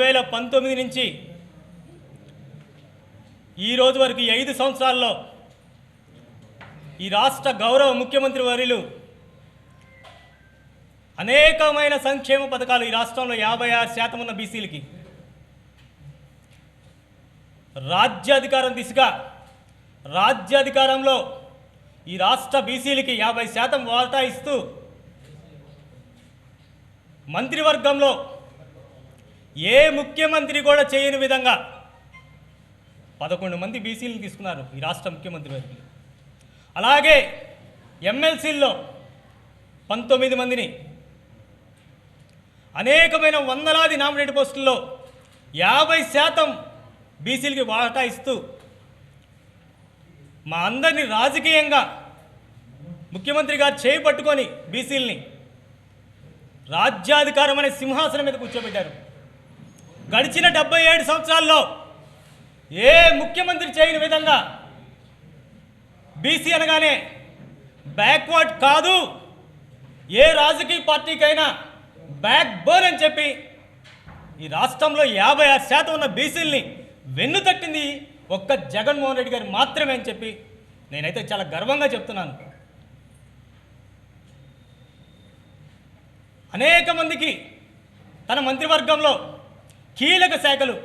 2019 నుంచి ఈ రోజు వరకు 5 సంవత్సరాల్లో ఈ రాష్ట్ర గౌరవ ముఖ్యమంత్రి వర్యులు అనేకమైన సంక్షేమ పథకాలు ఈ రాష్ట్రంలో 56% ఉన్న బీసీలకి రాజ్యాధికారం దిశగా రాజ్యాధికారంలో ఈ రాష్ట్ర బీసీలకి 50% వాటా ఇస్తూ మంత్రివర్గంలో ఏ ముఖ్యమంత్రి కూడా చేయని విధంగా 11 మంది బీసీలను తీసుకున్నారు ఈ రాష్ట్ర ముఖ్యమంత్రి వర్యులు. అలాగే ఎమ్మెల్సీల్లో 19 మందిని, అనేకమైన వందలాది నామినేట్ పోస్టుల్లో 50% బీసీలకి వాటా ఇస్తూ మా అందరినీ రాజకీయంగా ముఖ్యమంత్రి గారు చేపట్టుకొని బీసీలని రాజ్యాధికారం అనే సింహాసనం మీద కూర్చోబెట్టారు. గడిచిన 77 సంవత్సరాల్లో ఏ ముఖ్యమంత్రి చేయని విధంగా బీసీ అనగానే బ్యాక్వర్డ్ కాదు, ఏ రాజకీయ పార్టీకైనా బ్యాక్ బోన్ అని చెప్పి ఈ రాష్ట్రంలో 56% ఉన్న బీసీలని వెన్ను తట్టింది ఒక్క జగన్మోహన్ రెడ్డి గారు మాత్రమే అని చెప్పి నేనైతే చాలా గర్వంగా చెప్తున్నాను. అనేక మందికి తన మంత్రివర్గంలో కీలక శాఖలు,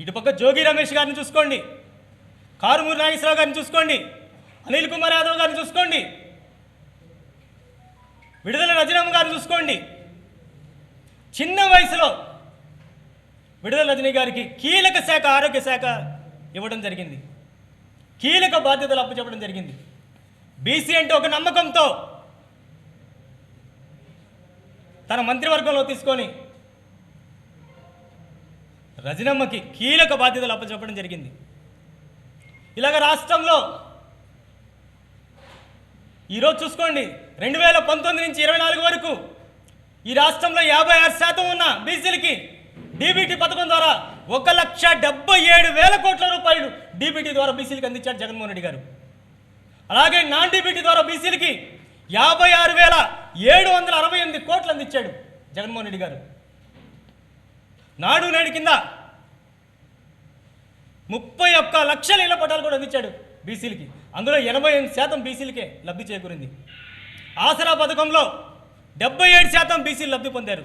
ఇటుపక్క జోగి రమేష్ గారిని చూసుకోండి, కారుమూరి నాగేశ్వరరావు గారిని చూసుకోండి, అనిల్ కుమార్ యాదవ్ గారిని చూసుకోండి, విడుదల రజనమ్మ గారిని చూసుకోండి. చిన్న వయసులో విడుదల రజనీ గారికి కీలక శాఖ ఆరోగ్య శాఖ ఇవ్వడం జరిగింది, కీలక బాధ్యతలు అప్పచెప్పడం జరిగింది. బీసీ అంటే ఒక నమ్మకంతో తన మంత్రివర్గంలో తీసుకొని రజనమ్మకి కీలక బాధ్యతలు అప్పచెప్పడం జరిగింది. ఇలాగ రాష్ట్రంలో ఈరోజు చూసుకోండి, 2019 నుంచి 24 వరకు ఈ రాష్ట్రంలో 56% ఉన్న బీసీలకి డీబీటీ పథకం ద్వారా 1,77,000 కోట్ల రూపాయలు డీబీటీ ద్వారా బీసీలకి అందించాడు జగన్మోహన్ రెడ్డి గారు. అలాగే నాన్ డీబీటీ ద్వారా బీసీలకి 56,768 కోట్లు అందించాడు జగన్మోహన్ రెడ్డి గారు. నాడు నేడు కింద 31 లక్షల ఇళ్ల పట్టాలు కూడా అందించాడు బీసీలకి. అందులో 88% బీసీలకే లబ్ధి చేకూరింది. ఆసరా పథకంలో 77% బీసీలు లబ్ధి పొందారు.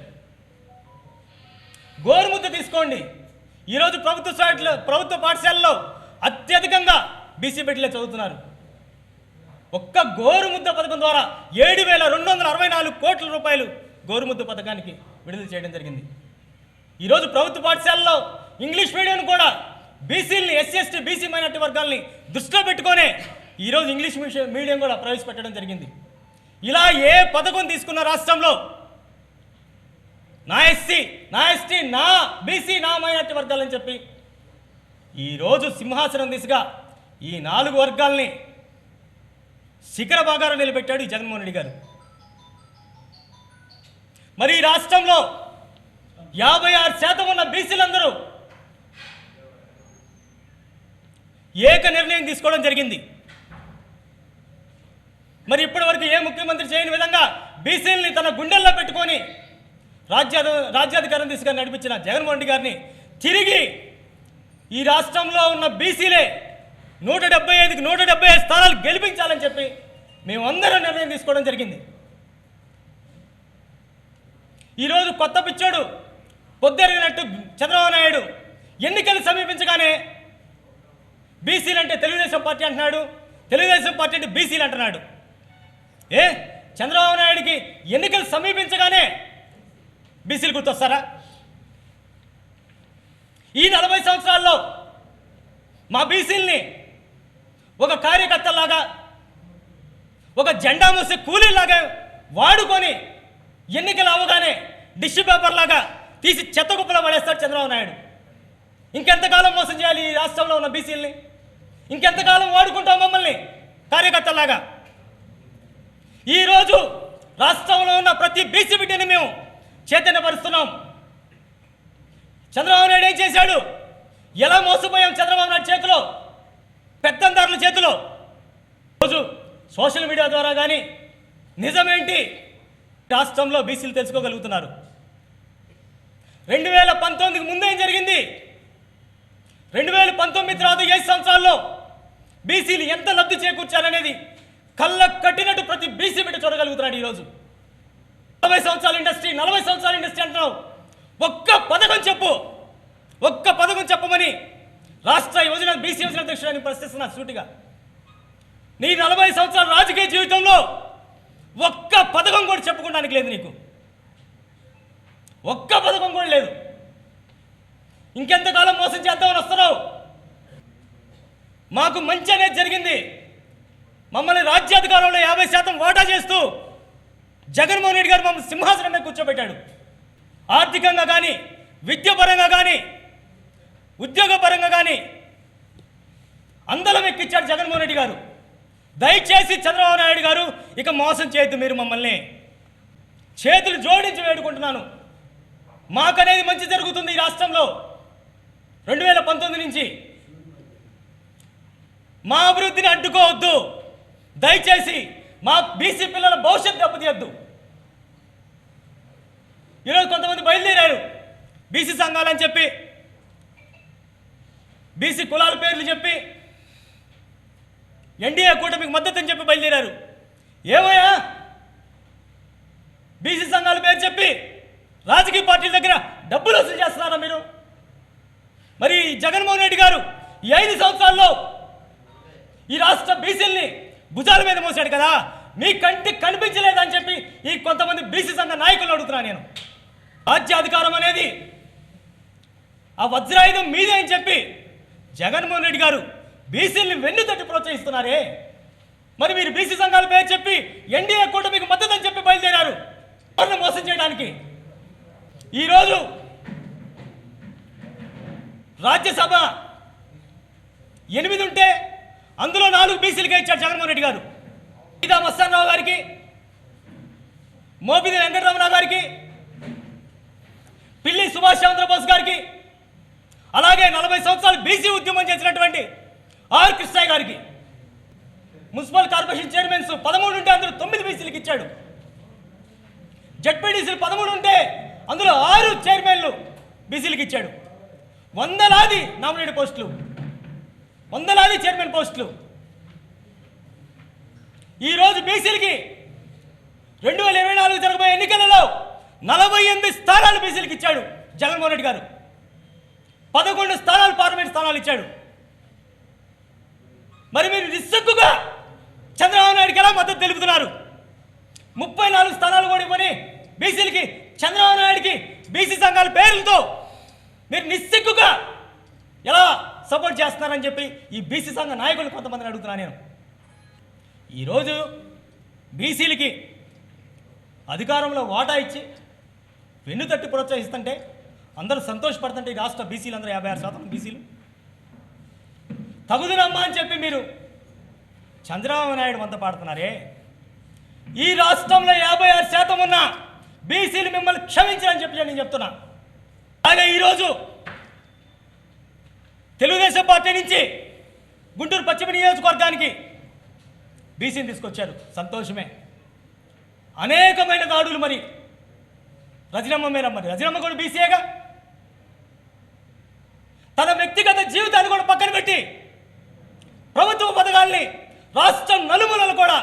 గోరుముద్ద తీసుకోండి, ఈరోజు ప్రభుత్వ పాఠశాలలో అత్యధికంగా బీసీ బిడ్డలే చదువుతున్నారు. ఒక్క గోరుముద్ద పథకం ద్వారా 7,264 కోట్ల రూపాయలు గోరుముద్ద పథకానికి విడుదల చేయడం జరిగింది. ఈరోజు ప్రభుత్వ పాఠశాలలో ఇంగ్లీష్ మీడియం కూడా బీసీలని, ఎస్సీ ఎస్టీ బీసీ మైనార్టీ వర్గాల్ని దృష్టిలో పెట్టుకొనే ఈరోజు ఇంగ్లీష్ మీడియం కూడా ప్రవేశపెట్టడం జరిగింది. ఇలా ఏ పథకం తీసుకున్న రాష్ట్రంలో నా ఎస్సీ, నా ఎస్టీ, నా బీసీ, నా మైనార్టీ వర్గాలని చెప్పి ఈరోజు సింహాసనం దిశగా ఈ 4 వర్గాల్ని శిఖర భాగాలు నిలబెట్టాడు ఈ జగన్మోహన్ రెడ్డి గారు. మరి ఈ రాష్ట్రంలో 56% ఉన్న బీసీలందరూ ఏక నిర్ణయం తీసుకోవడం జరిగింది. మరి ఇప్పటివరకు ఏ ముఖ్యమంత్రి చేయని విధంగా బీసీలని తన గుండెల్లో పెట్టుకొని రాజ్యాధికారం దిశగా నడిపించిన జగన్మోహన్ రెడ్డి గారిని తిరిగి ఈ రాష్ట్రంలో ఉన్న బీసీలే 175కి 175 స్థానాలు గెలిపించాలని చెప్పి మేమందరం నిర్ణయం తీసుకోవడం జరిగింది. ఈరోజు కొత్త పిచ్చోడు పొద్దెరిగినట్టు చంద్రబాబు నాయుడు ఎన్నికలు సమీపించగానే బీసీలు అంటే తెలుగుదేశం పార్టీ అంటున్నాడు, తెలుగుదేశం పార్టీ అంటే బీసీలు అంటున్నాడు. చంద్రబాబు నాయుడికి ఎన్నికలు సమీపించగానే బీసీలు గుర్తొస్తారా? ఈ 40 సంవత్సరాల్లో మా బీసీల్ని ఒక కార్యకర్తలాగా, ఒక జెండా మోసే కూలీలాగా వాడుకొని ఎన్నికలు అవ్వగానే డిష్యూ పేపర్ లాగా తీసి చెత్త కుప్పలో పడేస్తాడు చంద్రబాబు నాయుడు. ఇంకెంతకాలం మోసం చేయాలి ఈ రాష్ట్రంలో ఉన్న బీసీల్ని? ఇంకెంతకాలం వాడుకుంటాం మమ్మల్ని కార్యకర్తలాగా? ఈరోజు రాష్ట్రంలో ఉన్న ప్రతి బీసీ బిడ్డని మేము చైతన్యపరుస్తున్నాం. చంద్రబాబు నాయుడు ఏం చేశాడు? ఎలా మోసపోయాం చంద్రబాబు నాయుడు చేతిలో, పెత్తందారుల చేతిలో. రోజు సోషల్ మీడియా ద్వారా కానీ నిజమేంటి రాష్ట్రంలో బీసీలు తెలుసుకోగలుగుతున్నారు. 2019కి ముందేం జరిగింది? 2019 తర్వాత 5 సంవత్సరాల్లో బీసీలు ఎంత లబ్ధి చేకూర్చారనేది కళ్ళ కట్టినట్టు ప్రతి బీసీ బిడ్డ చూడగలుగుతున్నాడు. ఈరోజు 40 సంవత్సరాల ఇండస్ట్రీ, 40 సంవత్సరాల ఇండస్ట్రీ అంటున్నావు. ఒక్క పథకం చెప్పు, ఒక్క పథకం చెప్పమని రాష్ట్ర యువజన బీసీ యువజన అధ్యక్షుడిని ప్రశ్నిస్తున్నా సూటిగా. నీ 40 సంవత్సరాల రాజకీయ జీవితంలో ఒక్క పథకం కూడా చెప్పుకోవడానికి లేదు నీకు, ఒక్క పథకం కూడా లేదు. ఇంకెంతకాలం మోసం చేద్దామని వస్తున్నావు? మాకు మంచి అనేది జరిగింది. మమ్మల్ని రాజ్యాధికారంలో 50% వాటా చేస్తూ జగన్మోహన్ రెడ్డి గారు మమ్మల్ని సింహాసనం మీద కూర్చోబెట్టాడు. ఆర్థికంగా కానీ, విద్యాపరంగా కానీ, ఉద్యోగపరంగా కానీ అందలం ఎక్కించాడు జగన్మోహన్ రెడ్డి గారు. దయచేసి చంద్రబాబు నాయుడు గారు ఇక మోసం చేయొద్దు. మీరు మమ్మల్ని చేతులు జోడించి వేడుకుంటున్నాను. మాకనేది మంచి జరుగుతుంది ఈ రాష్ట్రంలో. 2019 నుంచి మా అభివృద్ధిని అడ్డుకోవద్దు. దయచేసి మా బీసీ పిల్లల భవిష్యత్తు దెబ్బతీయద్దు. ఈరోజు కొంతమంది బయలుదేరారు బీసీ సంఘాలని చెప్పి, బీసీ కులాల పేర్లు చెప్పి, ఎన్డీఏ కూటమికి మద్దతు అని చెప్పి బయలుదేరారు. ఏమయ్యా, బీసీ సంఘాల పేరు చెప్పి రాజకీయ పార్టీల దగ్గర డబ్బులు వసూలు చేస్తున్నారా మీరు? మరి జగన్మోహన్ రెడ్డి గారు ఈ 5 సంవత్సరాల్లో ఈ రాష్ట్ర బీసీల్ని భుజాల మీద మోసాడు కదా, మీ కంటికి కనిపించలేదని చెప్పి ఈ కొంతమంది బీసీ సంఘ నాయకులు అడుగుతున్నా నేను. రాజ్యాధికారం అనేది ఆ వజ్రాయుధం మీదే అని చెప్పి జగన్మోహన్ రెడ్డి గారు బీసీల్ని వెన్నుతట్టి ప్రోత్సహిస్తున్నారే. మరి మీరు బీసీ సంఘాల పేరు చెప్పి ఎన్డీఏ కూటమికి మద్దతు అని చెప్పి బయలుదేరారు ఎవరిని మోసం చేయడానికి. ఈరోజు రాజ్యసభ 8 ఉంటే అందులో 4 బీసీలకే ఇచ్చాడు జగన్మోహన్ రెడ్డి గారు. సీతా మస్తానరావు గారికి, మోపిదేవి వెంకటరమణ గారికి, పిల్లి సుభాష్ చంద్రబోస్ గారికి, అలాగే 40 సంవత్సరాలు బీసీ ఉద్యమం చేసినటువంటి ఆర్ కృష్ణయ్య గారికి, మున్సిపల్ కార్పొరేషన్ చైర్మన్స్ 13 ఉంటే అందులో 9 బీసీలకు ఇచ్చాడు. జడ్పీటీసీలు 13 ఉంటే అందులో 6 చైర్మన్లు బీసీలకు ఇచ్చాడు. వందలాది నామినేట్ పోస్టులు, వందలాది చైర్మన్ పోస్టులు. ఈరోజు బీసీలకి 2024 జరగబోయే ఎన్నికలలో 48 స్థానాలు బీసీలకు ఇచ్చాడు జగన్మోహన్ రెడ్డి గారు. 11 స్థానాలు పార్లమెంట్ స్థానాలు ఇచ్చాడు. మరి మీరు నిస్సిగ్గుగా చంద్రబాబు నాయుడుకి ఎలా మద్దతు తెలుపుతున్నారు? 34 స్థానాలు కూడా ఇవ్వని బీసీలకి, చంద్రబాబు నాయుడికి బీసీ సంఘాల పేర్లతో మీరు నిస్సిగ్గుగా ఎలా సపోర్ట్ చేస్తున్నారని చెప్పి ఈ బీసీ సంఘ నాయకులు కొంతమందిని అడుగుతున్నాను నేను. ఈరోజు బీసీలకి అధికారంలో వాటా ఇచ్చి వెన్నుతట్టి ప్రోత్సహిస్తుంటే అందరూ సంతోషపడుతుంటే ఈ రాష్ట్ర బీసీలు అందరూ 56% బీసీలు తగుదనమ్మా అని చెప్పి మీరు చంద్రబాబు నాయుడు వంత పాడుతున్నారే. ఈ రాష్ట్రంలో 56% ఉన్న బీసీలు మిమ్మల్ని క్షమించారని చెప్పి నేను చెప్తున్నా. అలాగే ఈరోజు తెలుగుదేశం పార్టీ నుంచి గుంటూరు పశ్చిమ నియోజకవర్గానికి బీసీని తీసుకొచ్చారు, సంతోషమే. అనేకమైన దాడులు మరి రజనమ్మ మీద, మరి రజనమ్మ కూడా బీసీయేగా. తన వ్యక్తిగత జీవితాన్ని కూడా పక్కన పెట్టి ప్రభుత్వ పథకాల్ని రాష్ట్రం నలుమూలలు కూడా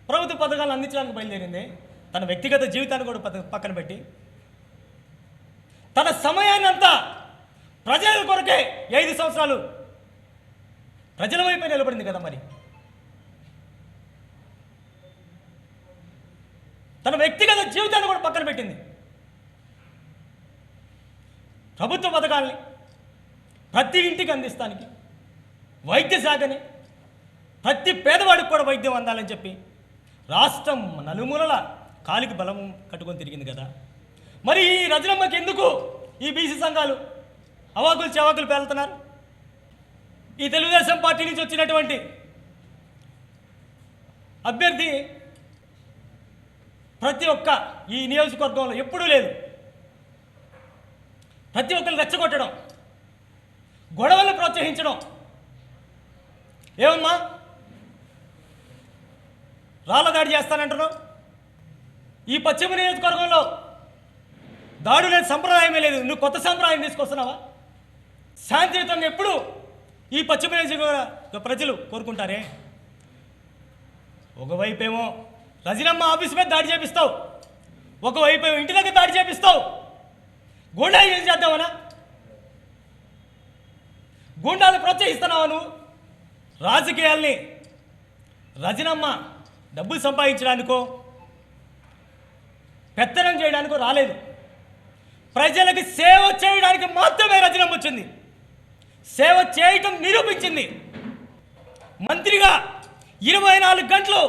ప్రభుత్వ పథకాలను అందించడానికి బయలుదేరింది. తన వ్యక్తిగత జీవితాన్ని కూడా పక్కన పెట్టి తన సమయాన్ని అంతా ప్రజల కొరకే 5 సంవత్సరాలు ప్రజల వైపే నిలబడింది కదా. మరి తన వ్యక్తిగత జీవితాన్ని కూడా పక్కన పెట్టింది. ప్రభుత్వ పథకాల్ని ప్రతి ఇంటికి అందిస్తానికి, వైద్య శాఖని ప్రతి పేదవాడికి కూడా వైద్యం అందాలని చెప్పి రాష్ట్రం నలుమూలల కాలికి బలం కట్టుకొని తిరిగింది కదా. మరి ఈ రజనమ్మకి ఎందుకు ఈ బీసీ సంఘాలు అవాకులు చెవాకులు పేలుతున్నారు? ఈ తెలుగుదేశం పార్టీ నుంచి వచ్చినటువంటి అభ్యర్థి ప్రతి ఒక్క ఈ నియోజకవర్గంలో ఎప్పుడూ లేదు. ప్రతి ఒక్కరు రెచ్చగొట్టడం, గొడవలు ప్రోత్సహించడం. ఏమమ్మా రాళ్ళ దాడి చేస్తానంటున్నావు? ఈ పశ్చిమ నియోజకవర్గంలో దాడులు లేని సంప్రదాయమే లేదు. నువ్వు కొత్త సంప్రదాయం తీసుకొస్తున్నావా? శాంతియుతంగా ఎప్పుడు ఈ పశ్చిమ నియోజకవర్గ ప్రజలు కోరుకుంటారే. ఒకవైపేమో రజనమ్మ ఆఫీస్ మీద దాడి చేపిస్తావు, ఒకవైపు ఇంటి దగ్గర దాడి చేపిస్తావు. గూండా ఏం చేద్దామనా? గూండాలు ప్రోత్సహిస్తున్నావా నువ్వు? రాజకీయాల్ని రజనమ్మ డబ్బులు సంపాదించడానికో పెత్తనం చేయడానికో రాలేదు. ప్రజలకి సేవ చేయడానికి మాత్రమే రజనమ్మ వచ్చింది. సేవ చేయటం నిరూపించింది. మంత్రిగా 24 గంటలు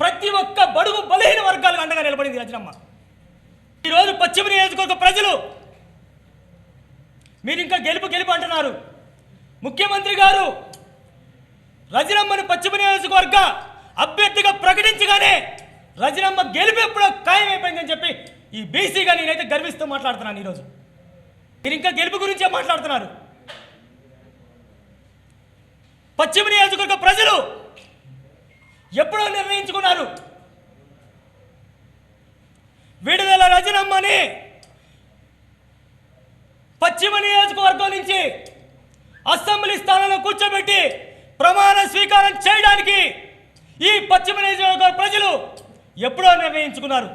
ప్రతి ఒక్క బడుగు బలహీన వర్గాలకు అండగా నిలబడింది రజనమ్మ. ఈరోజు పశ్చిమ నియోజకవర్గ ప్రజలు మీరు ఇంకా గెలుపు అంటున్నారు. ముఖ్యమంత్రి గారు రజనమ్మను పశ్చిమ నియోజకవర్గ అభ్యర్థిగా ప్రకటించగానే రజనమ్మ గెలుపు ఎప్పుడో ఖాయమైపోయిందని చెప్పి ఈ బీసీగా నేనైతే గర్విస్తూ మాట్లాడుతున్నాను. ఈరోజు మీరు ఇంకా గెలుపు గురించే మాట్లాడుతున్నారు. పశ్చిమ నియోజకవర్గ ప్రజలు ఎప్పుడో నిర్ణయించుకున్నారు, విడుదల రజనమ్మని పశ్చిమ నియోజకవర్గం నుంచి అసెంబ్లీ స్థానంలో కూర్చోబెట్టి ప్రమాణ స్వీకారం చేయడానికి ఈ పశ్చిమ నియోజకవర్గ ప్రజలు ఎప్పుడో నిర్ణయించుకున్నారు.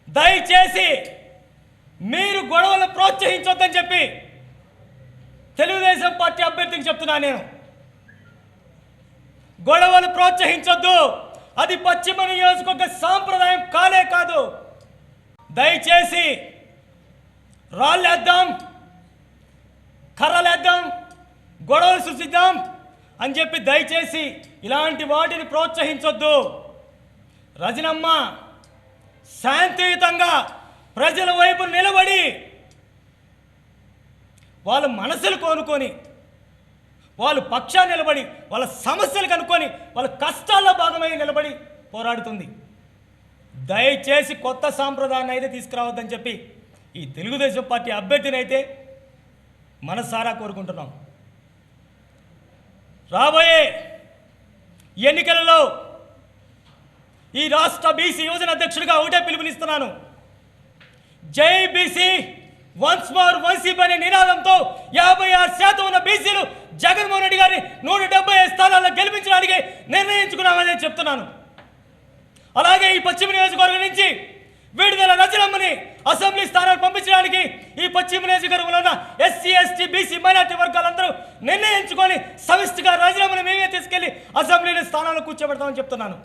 దయచేసి మీరు గొడవలు ప్రోత్సహించొద్దని చెప్పి తెలుగుదేశం పార్టీ అభ్యర్థికి చెప్తున్నా. నేను గొడవలు ప్రోత్సహించొద్దు. అది పశ్చిమ నియోజకవర్గ సాంప్రదాయం కానే కాదు. దయచేసి రాళ్ళేద్దాం, కర్రలేద్దాం, గొడవలు సృష్టిద్దాం అని చెప్పి దయచేసి ఇలాంటి వాటిని ప్రోత్సహించొద్దు. రజనమ్మ శాంతియుతంగా ప్రజల వైపు నిలబడి వాళ్ళ మనసులు కోనుకొని వాళ్ళు పక్షాన్ని నిలబడి వాళ్ళ సమస్యలు కనుక్కొని వాళ్ళ కష్టాల్లో భాగమై నిలబడి పోరాడుతుంది. దయచేసి కొత్త సాంప్రదాయాన్ని అయితే తీసుకురావద్దని చెప్పి ఈ తెలుగుదేశం పార్టీ అభ్యర్థిని అయితే మనసారా కోరుకుంటున్నాం. రాబోయే ఎన్నికలలో ఈ రాష్ట్ర బీసీ యువజన అధ్యక్షుడిగా ఒకటే పిలుపునిస్తున్నాను. జై బీసీ, వన్స్ మోర్ వన్సీప్ అనే నినాదంతో 56% ఉన్న బీసీలు జగన్మోహన్ రెడ్డి గారిని 175 స్థానాల్లో గెలిపించడానికి నిర్ణయించుకున్నామని చెప్తున్నాను. అలాగే ఈ పశ్చిమ నియోజకవర్గం నుంచి విడుదల రజనమ్మని అసెంబ్లీ స్థానాలు పంపించడానికి ఈ పశ్చిమ నియోజకవర్గంలో ఉన్న ఎస్సీ, ఎస్టీ, బీసీ, మైనార్టీ వర్గాలందరూ నిర్ణయించుకొని సమిష్టిగా రజనమ్మని మేమే తీసుకెళ్లి అసెంబ్లీలో స్థానాల్లో కూర్చోబెడతామని చెప్తున్నాను.